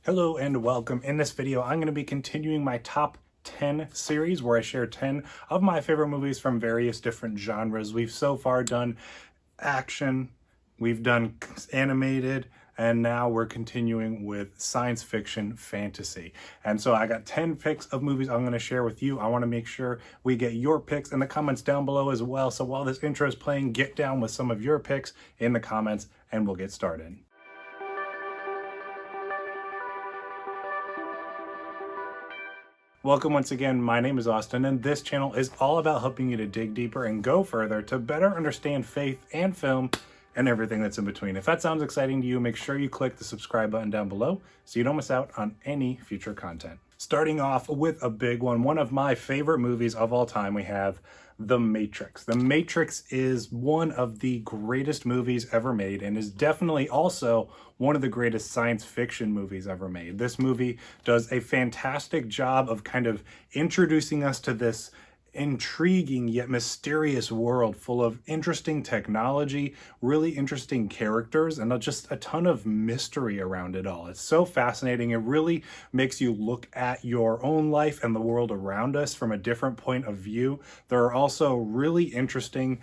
Hello and welcome. In this video, I'm going to be continuing my top 10 series where I share 10 of my favorite movies from various different genres. We've so far done action, we've done animated, and now we're continuing with science fiction fantasy. And so I got 10 picks of movies I'm going to share with you. I want to make sure we get your picks in the comments down below as well. So while this intro is playing, get down with some of your picks in the comments and we'll get started. Welcome once again, my name is Austin, and this channel is all about helping you to dig deeper and go further to better understand faith and film and everything that's in between. If that sounds exciting to you, make sure you click the subscribe button down below so you don't miss out on any future content. Starting off with a big one of my favorite movies of all time, we have The Matrix. The Matrix is one of the greatest movies ever made and is definitely also one of the greatest science fiction movies ever made. This movie does a fantastic job of kind of introducing us to this intriguing yet mysterious world full of interesting technology, really interesting characters, and just a ton of mystery around it all. It's so fascinating. It really makes you look at your own life and the world around us from a different point of view. There are also really interesting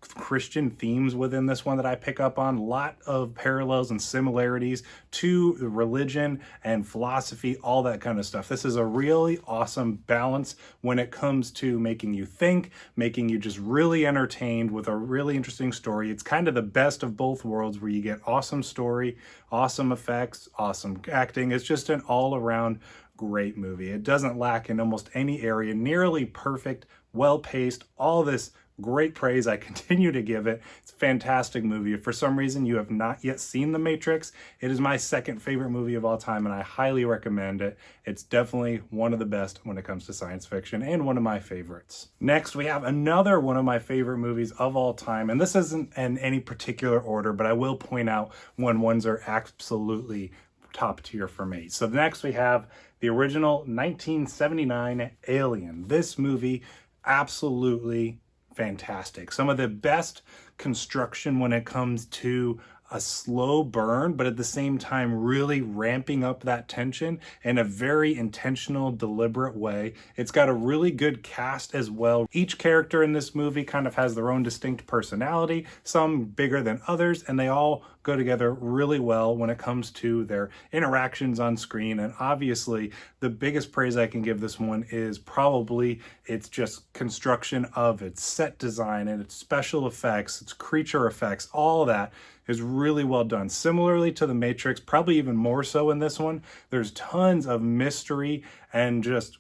Christian themes within this one that I pick up on. A lot of parallels and similarities to religion and philosophy, all that kind of stuff. This is a really awesome balance when it comes to making you think, making you just really entertained with a really interesting story. It's kind of the best of both worlds where you get awesome story, awesome effects, awesome acting. It's just an all-around great movie. It doesn't lack in almost any area, nearly perfect, well-paced, all this great praise. I continue to give it. It's a fantastic movie. If for some reason you have not yet seen The Matrix, it is my second favorite movie of all time, and I highly recommend it. It's definitely one of the best when it comes to science fiction and one of my favorites. Next, we have another one of my favorite movies of all time, and this isn't in any particular order, but I will point out when ones are absolutely top tier for me. So next we have the original 1979 Alien. This movie, absolutely fantastic. Some of the best construction when it comes to a slow burn, but at the same time really ramping up that tension in a very intentional, deliberate way. It's got a really good cast as well. Each character in this movie kind of has their own distinct personality, some bigger than others, and they all go together really well when it comes to their interactions on screen. And obviously, the biggest praise I can give this one is probably its just construction of its set design and its special effects, its creature effects, all that is really well done. Similarly to The Matrix, probably even more so in this one, there's tons of mystery and just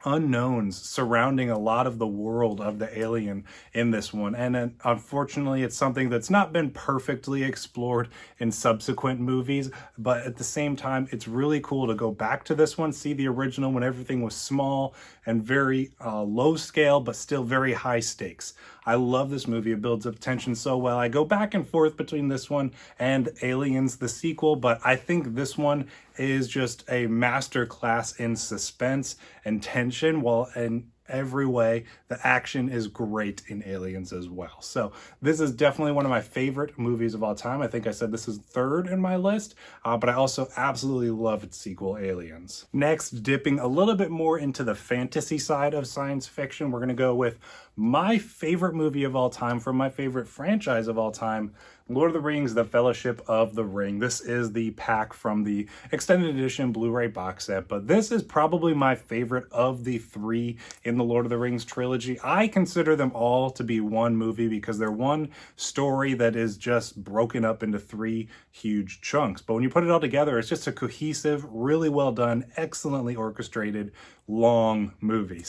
unknowns surrounding a lot of the world of the alien in this one. And then, unfortunately, it's something that's not been perfectly explored in subsequent movies, but at the same time, it's really cool to go back to this one, see the original when everything was small and very low scale, but still very high stakes. I love this movie. It builds up tension so well. I go back and forth between this one and Aliens, the sequel, but I think this one is just a masterclass in suspense and tension, while in every way the action is great in Aliens as well. So this is definitely one of my favorite movies of all time. I think I said this is third in my list, but I also absolutely love its sequel, Aliens. Next, dipping a little bit more into the fantasy side of science fiction, we're going to go with my favorite movie of all time from my favorite franchise of all time, Lord of the Rings, The Fellowship of the Ring. This is the pack from the extended edition Blu-ray box set, but this is probably my favorite of the three in the Lord of the Rings trilogy. I consider them all to be one movie because they're one story that is just broken up into three huge chunks. But when you put it all together, it's just a cohesive, really well done, excellently orchestrated, long movie.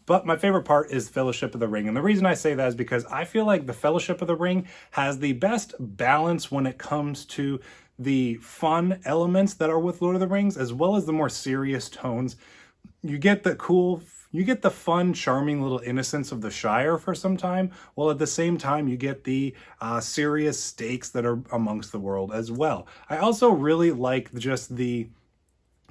But my favorite part is Fellowship of the Ring. And the reason I say that is because I feel like the Fellowship of the Ring has the best balance when it comes to the fun elements that are with Lord of the Rings, as well as the more serious tones. You get the fun, charming little innocence of the Shire for some time, while at the same time you get the serious stakes that are amongst the world as well. I also really like just the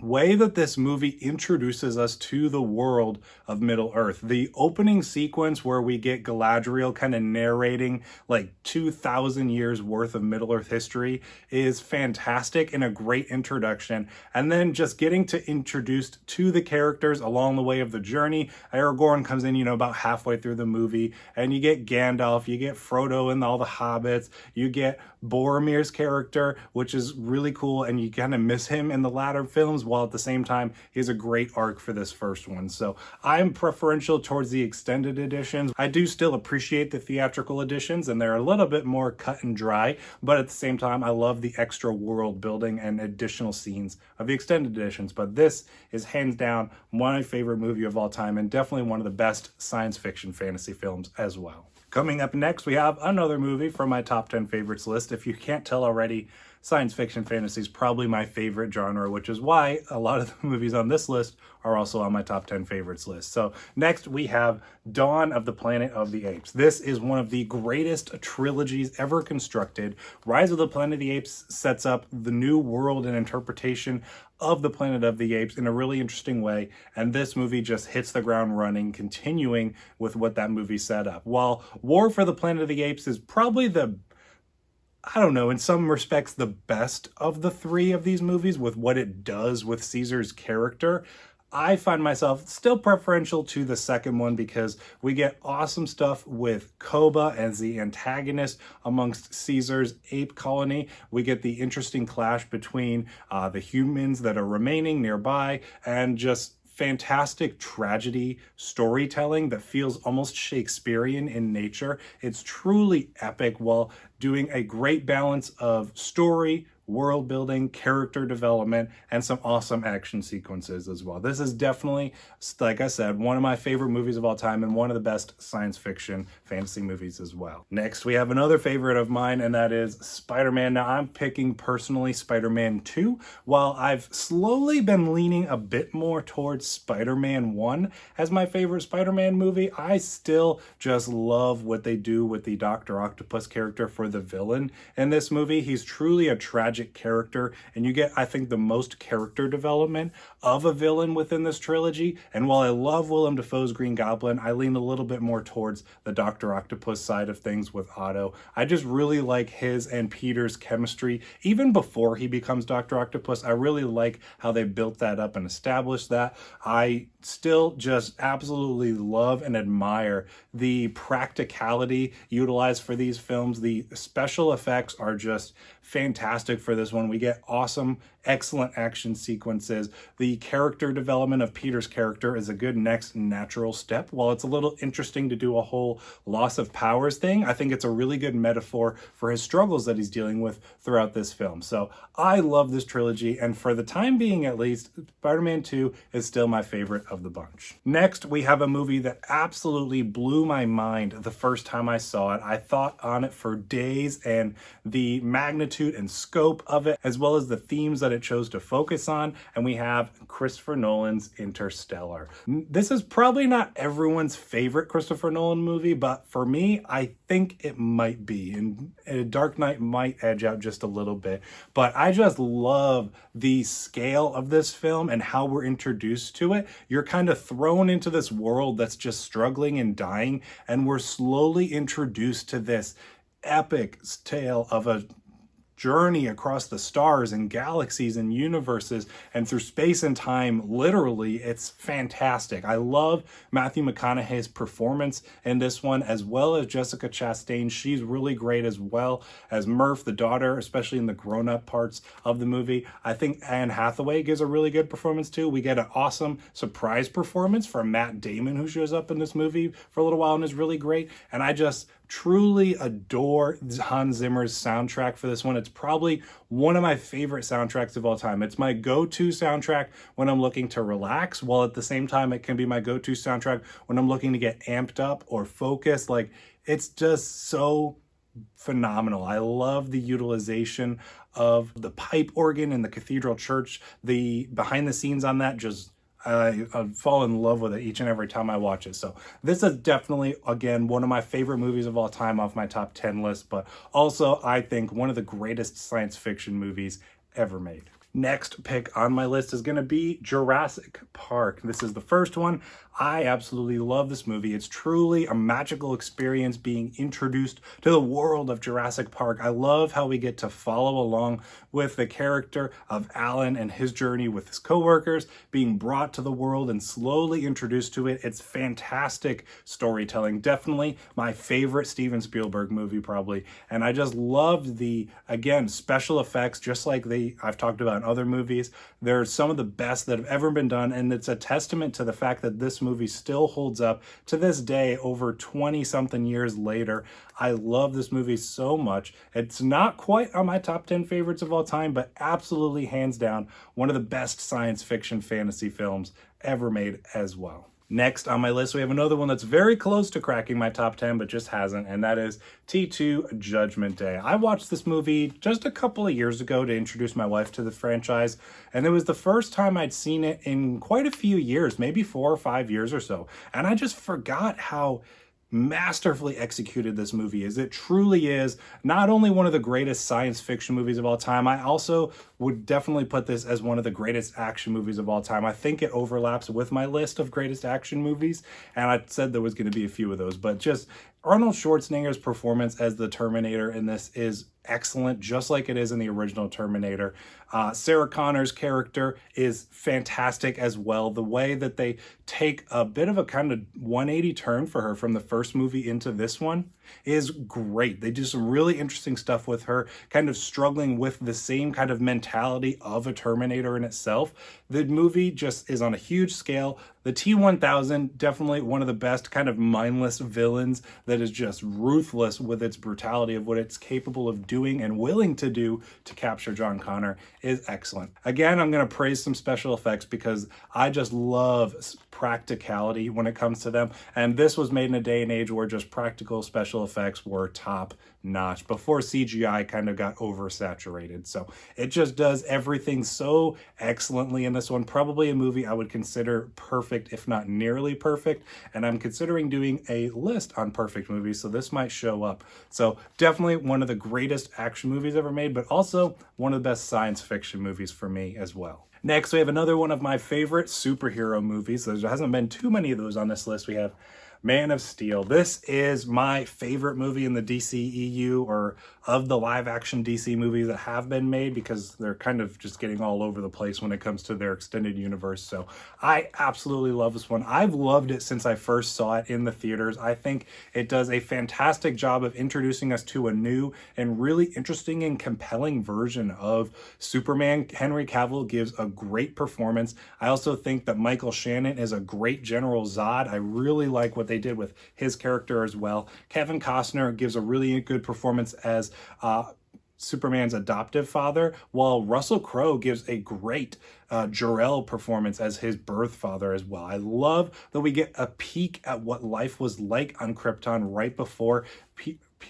way that this movie introduces us to the world of Middle Earth. The opening sequence where we get Galadriel kind of narrating like 2,000 years worth of Middle Earth history is fantastic and a great introduction. And then just getting to introduced to the characters along the way of the journey. Aragorn comes in, about halfway through the movie, and you get Gandalf, you get Frodo and all the hobbits, you get Boromir's character, which is really cool, and you kind of miss him in the latter films, while at the same time he has a great arc for this first one. So I'm preferential towards the extended editions. I do still appreciate the theatrical editions, and they're a little bit more cut and dry, but at the same time I love the extra world building and additional scenes of the extended editions. But this is hands down my favorite movie of all time, and definitely one of the best science fiction fantasy films as well. Coming up next, we have another movie from my top 10 favorites list. If you can't tell already, science fiction fantasy is probably my favorite genre, which is why a lot of the movies on this list are also on my top 10 favorites list. So next we have Dawn of the Planet of the Apes. This is one of the greatest trilogies ever constructed. Rise of the Planet of the Apes sets up the new world and interpretation of the Planet of the Apes in a really interesting way, and this movie just hits the ground running, continuing with what that movie set up. While War for the Planet of the Apes is probably in some respects, the best of the three of these movies with what it does with Caesar's character, I find myself still preferential to the second one because we get awesome stuff with Koba as the antagonist amongst Caesar's ape colony. We get the interesting clash between the humans that are remaining nearby, and just fantastic tragedy storytelling that feels almost Shakespearean in nature. It's truly epic while doing a great balance of story, world building, character development, and some awesome action sequences as well. This is definitely, like I said, one of my favorite movies of all time and one of the best science fiction fantasy movies as well. Next, we have another favorite of mine, and that is Spider-Man. Now, I'm picking personally Spider-Man 2, while I've slowly been leaning a bit more towards Spider-Man 1 as my favorite Spider-Man movie. I still just love what they do with the Dr. Octopus character for the villain in this movie. He's truly a tragic character, and you get, I think, the most character development of a villain within this trilogy. And while I love Willem Dafoe's Green Goblin, I lean a little bit more towards the Dr. Octopus side of things with Otto. I just really like his and Peter's chemistry. Even before he becomes Dr. Octopus, I really like how they built that up and established that. I still just absolutely love and admire the practicality utilized for these films. The special effects are just fantastic for this one. We get awesome, excellent action sequences. The character development of Peter's character is a good next natural step. While it's a little interesting to do a whole loss of powers thing, I think it's a really good metaphor for his struggles that he's dealing with throughout this film. So I love this trilogy, and for the time being at least, Spider-Man 2 is still my favorite of the bunch. Next, we have a movie that absolutely blew my mind the first time I saw it. I thought on it for days, and the magnitude and scope of it, as well as the themes that it chose to focus on, and we have Christopher Nolan's Interstellar. This is probably not everyone's favorite Christopher Nolan movie, but for me, I think it might be, and Dark Knight might edge out just a little bit, but I just love the scale of this film and how we're introduced to it. You're kind of thrown into this world that's just struggling and dying, and we're slowly introduced to this epic tale of a journey across the stars and galaxies and universes and through space and time. Literally, it's fantastic. I love Matthew McConaughey's performance in this one, as well as Jessica Chastain. She's really great, as well as Murph, the daughter, especially in the grown-up parts of the movie. I think Anne Hathaway gives a really good performance too. We get an awesome surprise performance from Matt Damon, who shows up in this movie for a little while and is really great. And I just truly adore Hans Zimmer's soundtrack for this one. It's probably one of my favorite soundtracks of all time. It's my go-to soundtrack when I'm looking to relax, while at the same time it can be my go-to soundtrack when I'm looking to get amped up or focused. Like, it's just so phenomenal. I love the utilization of the pipe organ in the cathedral church. The behind the scenes on that, just I fall in love with it each and every time I watch it. So this is definitely, again, one of my favorite movies of all time off my top 10 list, but also I think one of the greatest science fiction movies ever made. Next pick on my list is going to be Jurassic Park. This is the first one. I absolutely love this movie. It's truly a magical experience being introduced to the world of Jurassic Park. I love how we get to follow along with the character of Alan and his journey with his coworkers, being brought to the world and slowly introduced to it. It's fantastic storytelling. Definitely my favorite Steven Spielberg movie, probably. And I just loved the, again, special effects, just like I've talked about in other movies. They're some of the best that have ever been done, and it's a testament to the fact that this movie still holds up to this day over 20-something years later. I love this movie so much. It's not quite on my top 10 favorites of all time, but absolutely hands down one of the best science fiction fantasy films ever made as well. Next on my list, we have another one that's very close to cracking my top 10, but just hasn't, and that is T2 Judgment Day. I watched this movie just a couple of years ago to introduce my wife to the franchise, and it was the first time I'd seen it in quite a few years, maybe 4 or 5 years or so, and I just forgot how masterfully executed this movie is. It truly is not only one of the greatest science fiction movies of all time, I also would definitely put this as one of the greatest action movies of all time. I think it overlaps with my list of greatest action movies, and I said there was going to be a few of those, but just Arnold Schwarzenegger's performance as the Terminator in this is excellent, just like it is in the original Terminator. Sarah Connor's character is fantastic as well. The way that they take a bit of a kind of 180 turn for her from the first movie into this one is great. They do some really interesting stuff with her, kind of struggling with the same kind of mentality of a Terminator in itself. The movie just is on a huge scale. The T-1000, definitely one of the best kind of mindless villains that is just ruthless with its brutality of what it's capable of doing and willing to do to capture John Connor, is excellent. Again, I'm going to praise some special effects because I just love practicality when it comes to them. And this was made in a day and age where just practical special effects were top notch before CGI kind of got oversaturated. So it just does everything so excellently in this one. Probably a movie I would consider perfect, if not nearly perfect. And I'm considering doing a list on perfect movies, so this might show up. So definitely one of the greatest action movies ever made, but also one of the best science fiction movies for me as well. Next, we have another one of my favorite superhero movies. There hasn't been too many of those on this list. We have Man of Steel. This is my favorite movie in the DCEU, or of the live action DC movies that have been made, because they're kind of just getting all over the place when it comes to their extended universe. So I absolutely love this one. I've loved it since I first saw it in the theaters. I think it does a fantastic job of introducing us to a new and really interesting and compelling version of Superman. Henry Cavill gives a great performance. I also think that Michael Shannon is a great General Zod. I really like what they did with his character as well. Kevin Costner gives a really good performance as Superman's adoptive father, while Russell Crowe gives a great Jor-El performance as his birth father as well. I love that we get a peek at what life was like on Krypton right before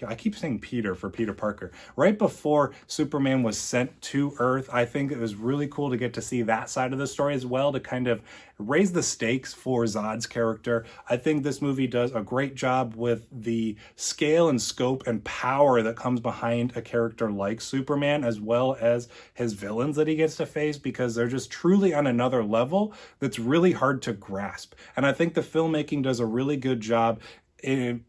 I keep saying Peter for Peter Parker. Right before Superman was sent to Earth, I think it was really cool to get to see that side of the story as well, to kind of raise the stakes for Zod's character. I think this movie does a great job with the scale and scope and power that comes behind a character like Superman, as well as his villains that he gets to face, because they're just truly on another level that's really hard to grasp. And I think the filmmaking does a really good job in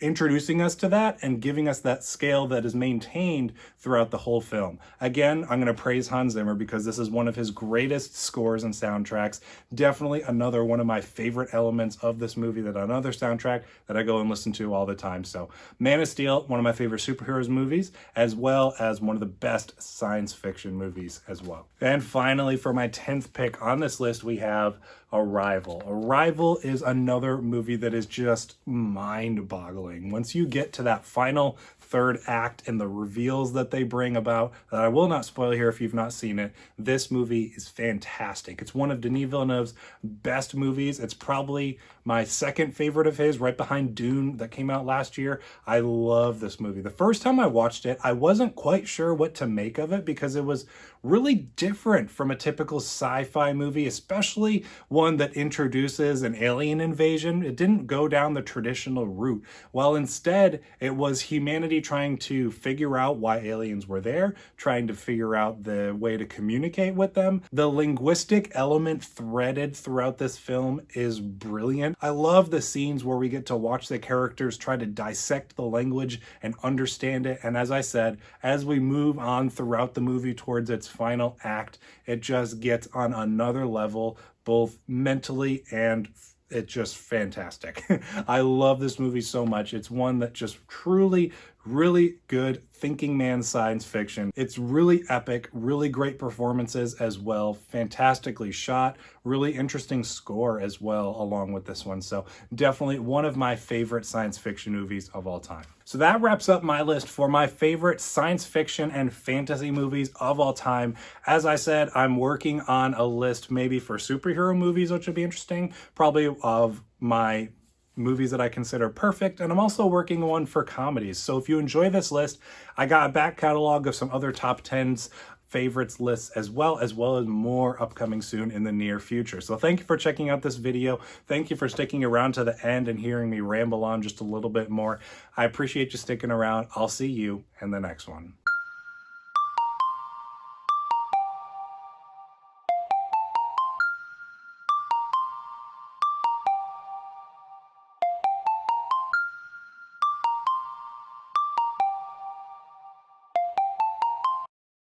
introducing us to that and giving us that scale that is maintained throughout the whole film. Again, I'm going to praise Hans Zimmer because this is one of his greatest scores and soundtracks. Definitely another one of my favorite elements of this movie, that another soundtrack that I go and listen to all the time. So Man of Steel, one of my favorite superheroes movies, as well as one of the best science fiction movies as well. And finally, for my 10th pick on this list, we have Arrival. Arrival is another movie that is just mind-boggling. Once you get to that final third act and the reveals that they bring about, that I will not spoil here if you've not seen it, this movie is fantastic. It's one of Denis Villeneuve's best movies. It's probably my second favorite of his, right behind Dune that came out last year. I love this movie. The first time I watched it, I wasn't quite sure what to make of it because it was really different from a typical sci-fi movie, especially one that introduces an alien invasion. It didn't go down the traditional route. While instead, it was humanity trying to figure out why aliens were there, trying to figure out the way to communicate with them. The linguistic element threaded throughout this film is brilliant. I love the scenes where we get to watch the characters try to dissect the language and understand it. And as I said, as we move on throughout the movie towards its final act, it just gets on another level, both mentally and it's just fantastic. I love this movie so much. It's one that just truly, really good thinking man science fiction. It's really epic, really great performances as well, fantastically shot, really interesting score as well along with this one. So definitely one of my favorite science fiction movies of all time. So that wraps up my list for my favorite science fiction and fantasy movies of all time. As I said, I'm working on a list maybe for superhero movies, which would be interesting, probably of my movies that I consider perfect, and I'm also working on one for comedies. So if you enjoy this list, I got a back catalog of some other top 10s favorites lists as well as more upcoming soon in the near future. So thank you for checking out this video. Thank you for sticking around to the end and hearing me ramble on just a little bit more. I appreciate you sticking around. I'll see you in the next one.